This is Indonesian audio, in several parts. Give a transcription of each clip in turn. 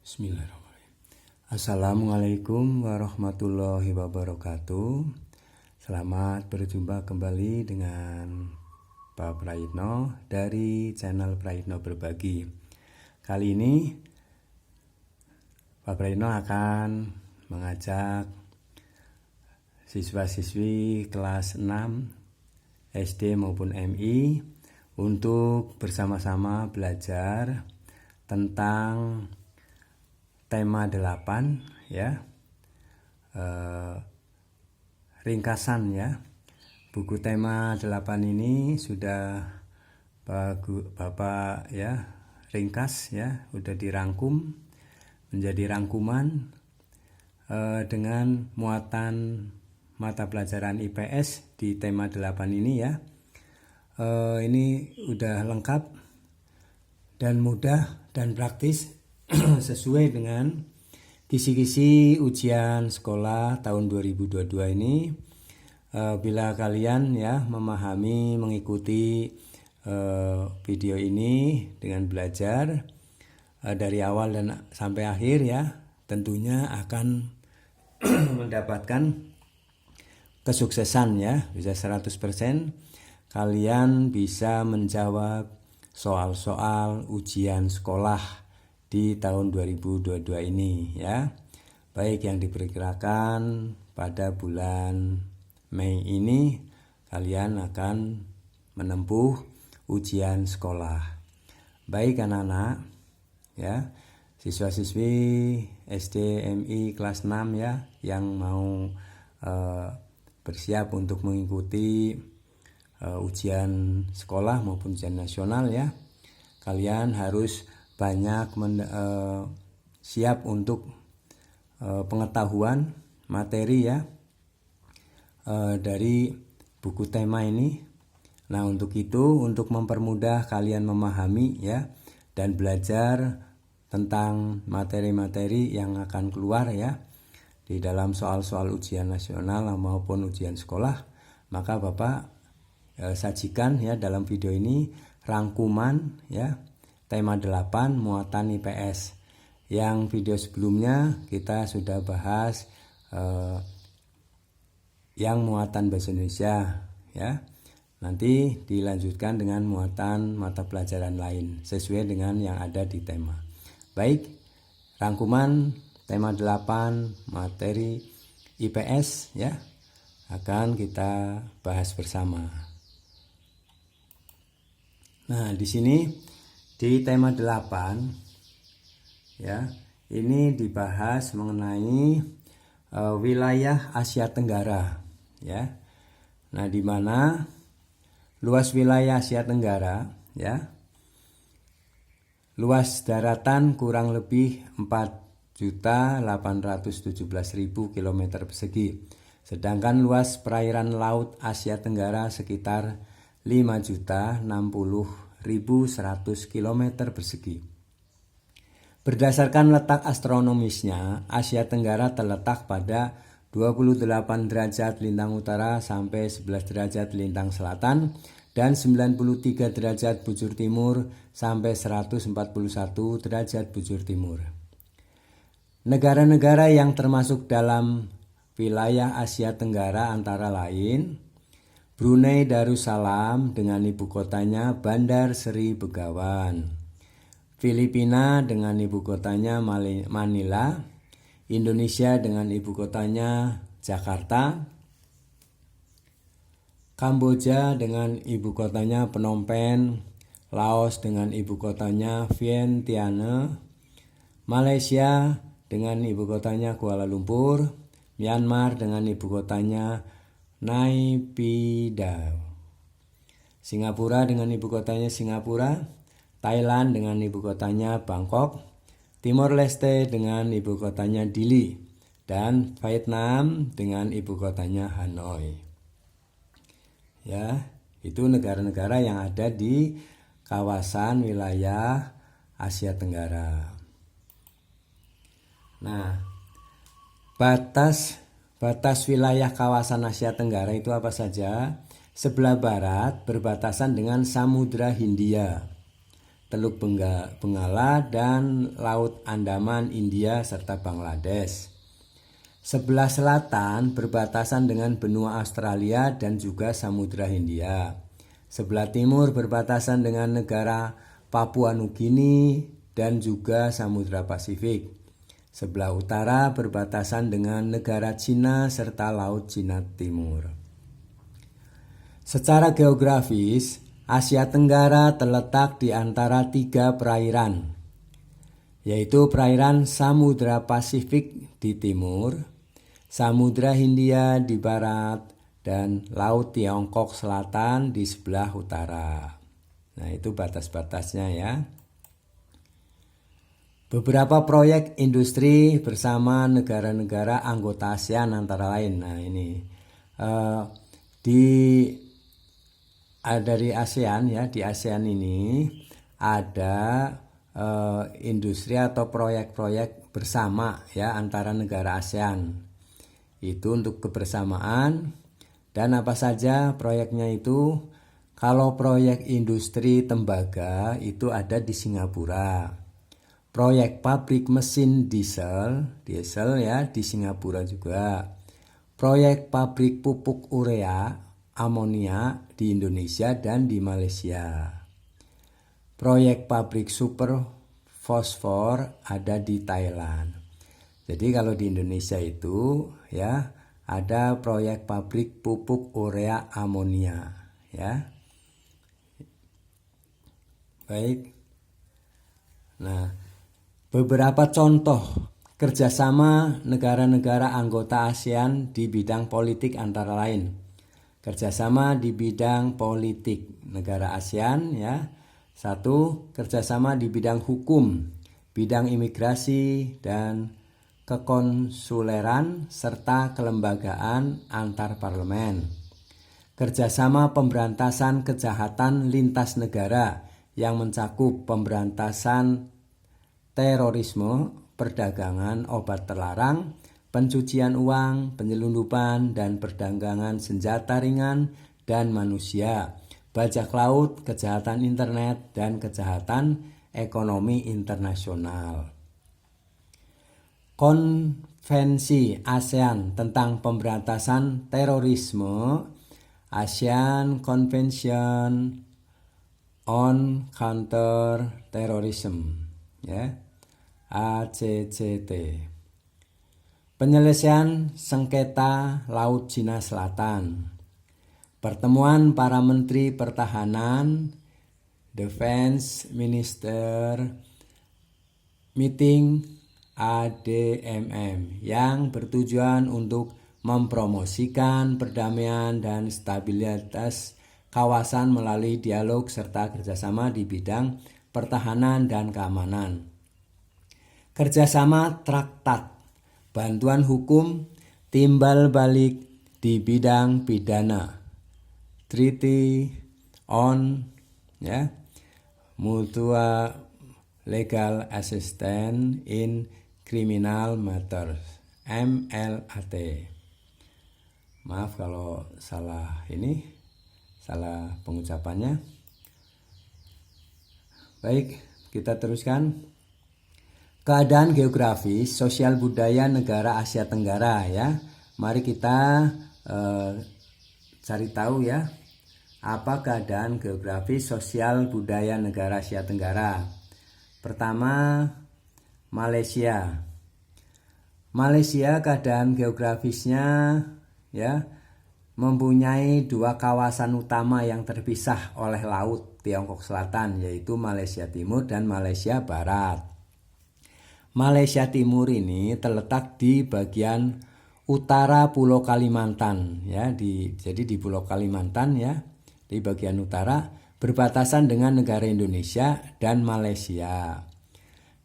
Bismillahirrahmanirrahim. Assalamualaikum warahmatullahi wabarakatuh. Selamat berjumpa kembali dengan Pak Prayitno dari channel Prayitno Berbagi. Kali ini Pak Prayitno akan mengajak siswa-siswi kelas 6 SD maupun MI untuk bersama-sama belajar tentang tema 8 ya, ringkasan ya. Buku tema 8 ini sudah Bapak ya ringkas ya, udah dirangkum menjadi rangkuman dengan muatan mata pelajaran IPS di tema 8 ini ya. Ini udah lengkap dan mudah dan praktis sesuai dengan kisi-kisi ujian sekolah tahun 2022 ini. Bila kalian ya memahami, mengikuti video ini dengan belajar dari awal dan sampai akhir ya, tentunya akan mendapatkan kesuksesan ya, bisa 100%. Kalian bisa menjawab soal-soal ujian sekolah di tahun 2022 ini ya, baik yang diperkirakan pada bulan Mei ini kalian akan menempuh ujian sekolah. Baik anak-anak ya, siswa-siswi SD MI kelas 6 ya, yang mau bersiap untuk mengikuti ujian sekolah maupun ujian nasional ya, kalian harus banyak siap untuk pengetahuan materi ya dari buku tema ini. Nah, untuk itu, untuk mempermudah kalian memahami ya dan belajar tentang materi-materi yang akan keluar ya di dalam soal-soal ujian nasional maupun ujian sekolah, maka Bapak sajikan ya dalam video ini rangkuman ya tema 8 muatan IPS. Yang video sebelumnya kita sudah bahas yang muatan bahasa Indonesia ya. Nanti dilanjutkan dengan muatan mata pelajaran lain sesuai dengan yang ada di tema. Baik, rangkuman tema 8 materi IPS ya akan kita bahas bersama. Nah, di sini di tema 8 ya, ini dibahas mengenai wilayah Asia Tenggara ya. Nah, di mana luas wilayah Asia Tenggara ya, luas daratan kurang lebih 4.817.000 km persegi, sedangkan luas perairan laut Asia Tenggara sekitar 5.060.100 km persegi. Berdasarkan letak astronomisnya, Asia Tenggara terletak pada 28 derajat lintang utara sampai 11 derajat lintang selatan dan 93 derajat bujur timur sampai 141 derajat bujur timur. Negara-negara yang termasuk dalam wilayah Asia Tenggara antara lain Brunei Darussalam dengan ibu kotanya Bandar Seri Begawan, Filipina dengan ibu kotanya Manila, Indonesia dengan ibu kotanya Jakarta, Kamboja dengan ibu kotanya Phnom Penh, Laos dengan ibu kotanya Vientiane, Malaysia dengan ibu kotanya Kuala Lumpur, Myanmar dengan ibu kotanya Naypyidaw, Singapura dengan ibu kotanya Singapura, Thailand dengan ibu kotanya Bangkok, Timor Leste dengan ibu kotanya Dili, dan Vietnam dengan ibu kotanya Hanoi. Ya, itu negara-negara yang ada di kawasan wilayah Asia Tenggara. Nah, batas wilayah kawasan Asia Tenggara itu apa saja? Sebelah barat berbatasan dengan Samudra Hindia. Teluk Benggala, dan Laut Andaman, India, serta Bangladesh. Sebelah selatan berbatasan dengan benua Australia dan juga Samudra Hindia. Sebelah timur berbatasan dengan negara Papua Nugini dan juga Samudra Pasifik. Sebelah utara berbatasan dengan negara Cina serta Laut Cina Timur. Secara geografis, Asia Tenggara terletak di antara 3 perairan, yaitu perairan Samudra Pasifik di timur, Samudra Hindia di barat, dan Laut Tiongkok Selatan di sebelah utara. Nah, itu batas-batasnya ya. Beberapa proyek industri bersama negara-negara anggota ASEAN antara lain. Nah, ini dari ASEAN ya, di ASEAN ini ada industri atau proyek-proyek bersama ya antara negara ASEAN. Itu untuk kebersamaan. Dan apa saja proyeknya itu? Kalau proyek industri tembaga itu ada di Singapura. Proyek pabrik mesin diesel ya di Singapura juga. Proyek pabrik pupuk urea, amonia di Indonesia dan di Malaysia. Proyek pabrik super fosfor ada di Thailand. Jadi kalau di Indonesia itu ya ada proyek pabrik pupuk urea amonia ya. Baik. Nah, beberapa contoh kerjasama negara-negara anggota ASEAN di bidang politik antara lain. Kerjasama di bidang politik negara ASEAN ya. 1. Kerjasama di bidang hukum, bidang imigrasi dan kekonsuleran serta kelembagaan antar parlemen. Kerjasama pemberantasan kejahatan lintas negara yang mencakup pemberantasan terorisme, perdagangan obat terlarang, pencucian uang, penyelundupan dan perdagangan senjata ringan dan manusia, bajak laut, kejahatan internet, dan kejahatan ekonomi internasional. Konvensi ASEAN tentang pemberantasan terorisme, ASEAN Convention on Counter Terrorism ya, ACCT. Penyelesaian sengketa Laut Cina Selatan. Pertemuan para menteri pertahanan, Defense Minister Meeting ADMM yang bertujuan untuk mempromosikan perdamaian dan stabilitas kawasan melalui dialog serta kerjasama di bidang pertahanan dan keamanan. Kerjasama traktat, bantuan hukum, timbal balik di bidang pidana, Treaty on ya, Mutual Legal Assistance in Criminal Matters, MLAT. Maaf kalau salah pengucapannya. Baik, kita teruskan. Keadaan geografis, sosial budaya negara Asia Tenggara ya. Mari kita cari tahu ya, apa keadaan geografis, sosial budaya negara Asia Tenggara. Pertama, Malaysia. Malaysia keadaan geografisnya ya mempunyai 2 kawasan utama yang terpisah oleh Laut Tiongkok Selatan, yaitu Malaysia Timur dan Malaysia Barat. Malaysia Timur ini terletak di bagian utara Pulau Kalimantan ya, jadi di Pulau Kalimantan ya, di bagian utara berbatasan dengan negara Indonesia dan Malaysia.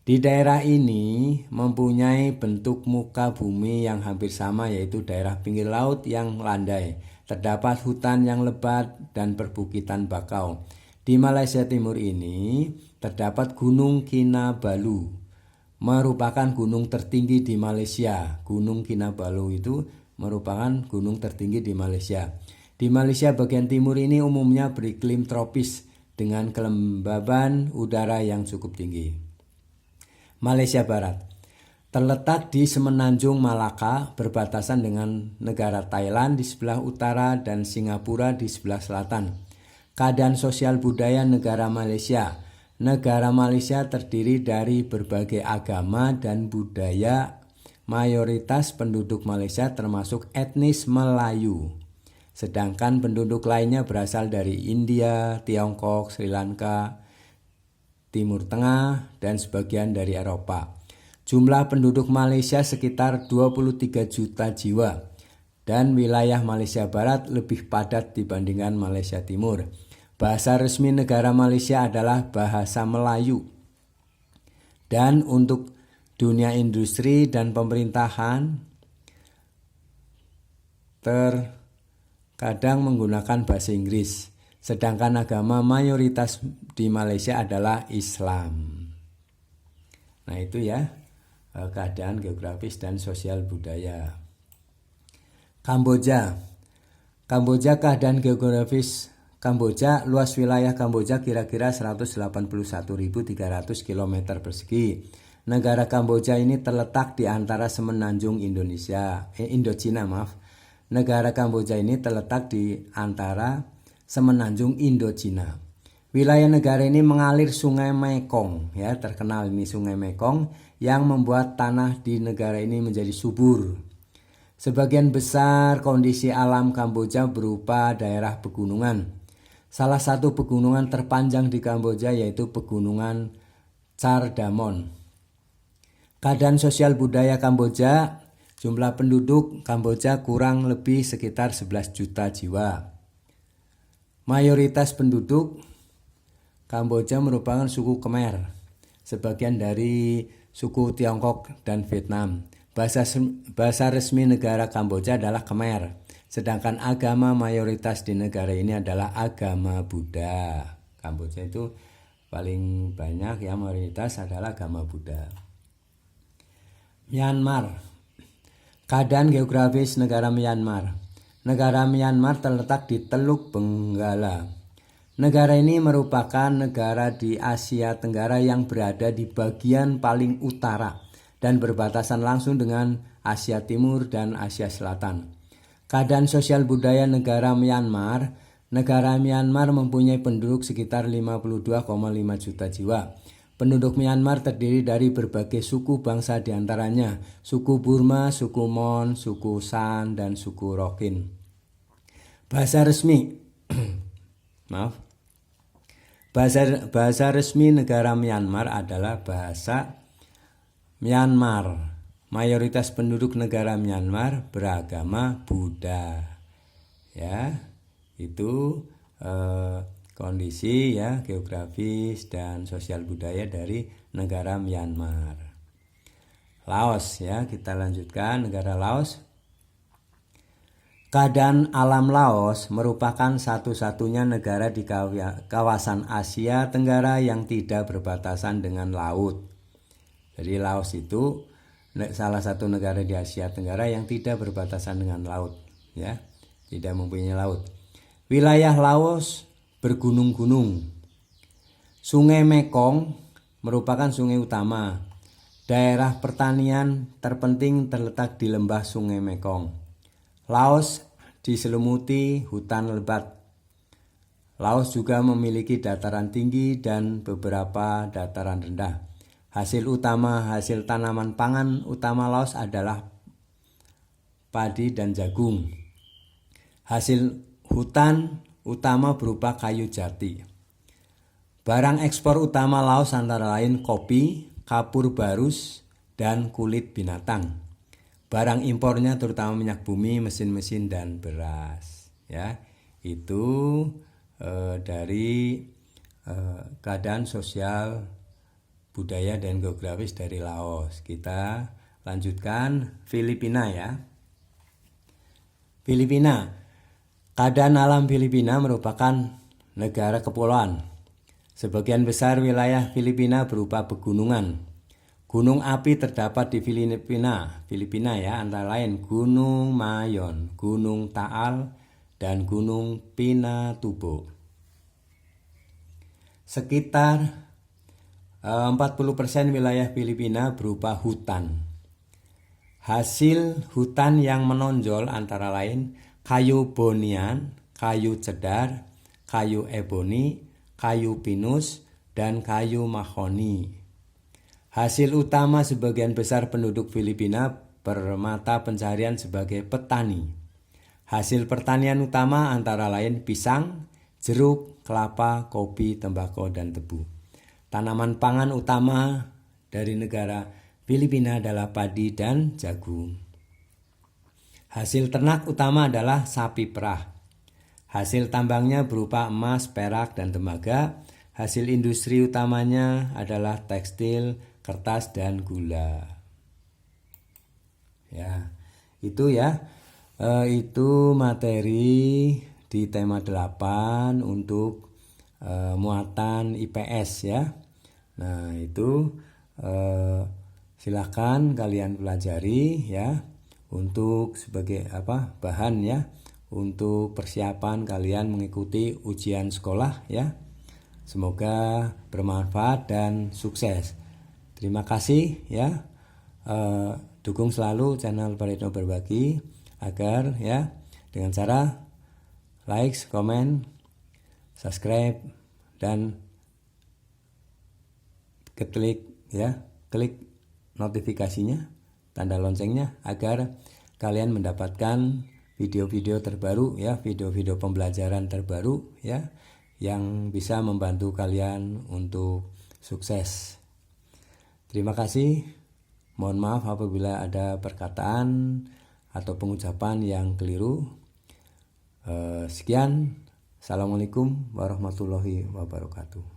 Di daerah ini mempunyai bentuk muka bumi yang hampir sama, yaitu daerah pinggir laut yang landai. Terdapat hutan yang lebat dan perbukitan bakau. Di Malaysia Timur ini terdapat Gunung Kinabalu, merupakan gunung tertinggi di Malaysia. Gunung Kinabalu itu merupakan gunung tertinggi di Malaysia. Di Malaysia bagian timur ini umumnya beriklim tropis dengan kelembaban udara yang cukup tinggi. Malaysia Barat terletak di semenanjung Malaka, berbatasan dengan negara Thailand di sebelah utara dan Singapura di sebelah selatan. Keadaan sosial budaya negara Malaysia. Negara Malaysia terdiri dari berbagai agama dan budaya. Mayoritas penduduk Malaysia termasuk etnis Melayu. Sedangkan penduduk lainnya berasal dari India, Tiongkok, Sri Lanka, Timur Tengah, dan sebagian dari Eropa. Jumlah penduduk Malaysia sekitar 23 juta jiwa, dan wilayah Malaysia Barat lebih padat dibandingkan Malaysia Timur. Bahasa resmi negara Malaysia adalah bahasa Melayu. Dan untuk dunia industri dan pemerintahan terkadang menggunakan bahasa Inggris, sedangkan agama mayoritas di Malaysia adalah Islam. Nah itu ya, keadaan geografis dan sosial budaya. Kamboja. Keadaan geografis Kamboja, luas wilayah Kamboja kira-kira 181.300 km persegi. Negara Kamboja ini terletak di antara semenanjung Indochina. Negara Kamboja ini terletak di antara semenanjung Indochina. Wilayah negara ini mengalir Sungai Mekong, ya, terkenal ini Sungai Mekong yang membuat tanah di negara ini menjadi subur. Sebagian besar kondisi alam Kamboja berupa daerah pegunungan. Salah satu pegunungan terpanjang di Kamboja yaitu Pegunungan Chardamon. Keadaan sosial budaya Kamboja. Jumlah penduduk Kamboja kurang lebih sekitar 11 juta jiwa. Mayoritas penduduk Kamboja merupakan suku Khmer, sebagian dari suku Tiongkok dan Vietnam. Bahasa resmi negara Kamboja adalah Khmer, sedangkan agama mayoritas di negara ini adalah agama Buddha. Kamboja itu paling banyak ya, mayoritas adalah agama Buddha. Myanmar. Keadaan geografis negara Myanmar. Negara Myanmar terletak di Teluk Benggala. Negara ini merupakan negara di Asia Tenggara yang berada di bagian paling utara dan berbatasan langsung dengan Asia Timur dan Asia Selatan. Keadaan sosial budaya negara Myanmar. Negara Myanmar mempunyai penduduk sekitar 52,5 juta jiwa. Penduduk Myanmar terdiri dari berbagai suku bangsa, diantaranya suku Burma, suku Mon, suku San, dan suku Rakhine. Bahasa resmi Bahasa resmi negara Myanmar adalah bahasa Myanmar. Mayoritas penduduk negara Myanmar beragama Buddha. Ya, itu kondisi ya geografis dan sosial budaya dari negara Myanmar. Laos ya, kita lanjutkan negara Laos. Keadaan alam Laos merupakan satu-satunya negara di kawasan Asia Tenggara yang tidak berbatasan dengan laut. Jadi Laos itu salah satu negara di Asia Tenggara yang tidak berbatasan dengan laut, ya, tidak mempunyai laut. Wilayah Laos bergunung-gunung. Sungai Mekong merupakan sungai utama. Daerah pertanian terpenting terletak di lembah Sungai Mekong. Laos diselimuti hutan lebat. Laos juga memiliki dataran tinggi dan beberapa dataran rendah. Hasil tanaman pangan utama Laos adalah padi dan jagung. Hasil hutan utama berupa kayu jati. Barang ekspor utama Laos antara lain kopi, kapur barus, dan kulit binatang. Barang impornya terutama minyak bumi, mesin-mesin, dan beras. Ya, itu dari keadaan sosial, budaya, dan geografis dari Laos. Kita lanjutkan Filipina ya. Filipina. Keadaan alam Filipina merupakan negara kepulauan. Sebagian besar wilayah Filipina berupa pegunungan. Gunung api terdapat di Filipina ya, antara lain Gunung Mayon, Gunung Taal, dan Gunung Pinatubo. sekitar 40% wilayah Filipina berupa hutan. Hasil hutan yang menonjol antara lain kayu bonian, kayu cedar, kayu eboni, kayu pinus, dan kayu mahoni. Hasil utama sebagian besar penduduk Filipina bermata pencaharian sebagai petani. Hasil pertanian utama antara lain pisang, jeruk, kelapa, kopi, tembakau, dan tebu. Tanaman pangan utama dari negara Filipina adalah padi dan jagung. Hasil ternak utama adalah sapi perah. Hasil tambangnya berupa emas, perak, dan tembaga. Hasil industri utamanya adalah tekstil, kertas, dan gula. Ya, itu itu materi di tema 8 untuk muatan IPS ya. Nah, itu silakan kalian pelajari ya untuk sebagai bahan ya untuk persiapan kalian mengikuti ujian sekolah ya. Semoga bermanfaat dan sukses. Terima kasih ya. Dukung selalu channel Pareto Berbagi agar ya dengan cara like, komen, subscribe, dan klik notifikasinya, tanda loncengnya agar kalian mendapatkan video-video terbaru ya, video-video pembelajaran terbaru ya yang bisa membantu kalian untuk sukses. Terima kasih. Mohon maaf apabila ada perkataan atau pengucapan yang keliru. Sekian. Assalamualaikum warahmatullahi wabarakatuh.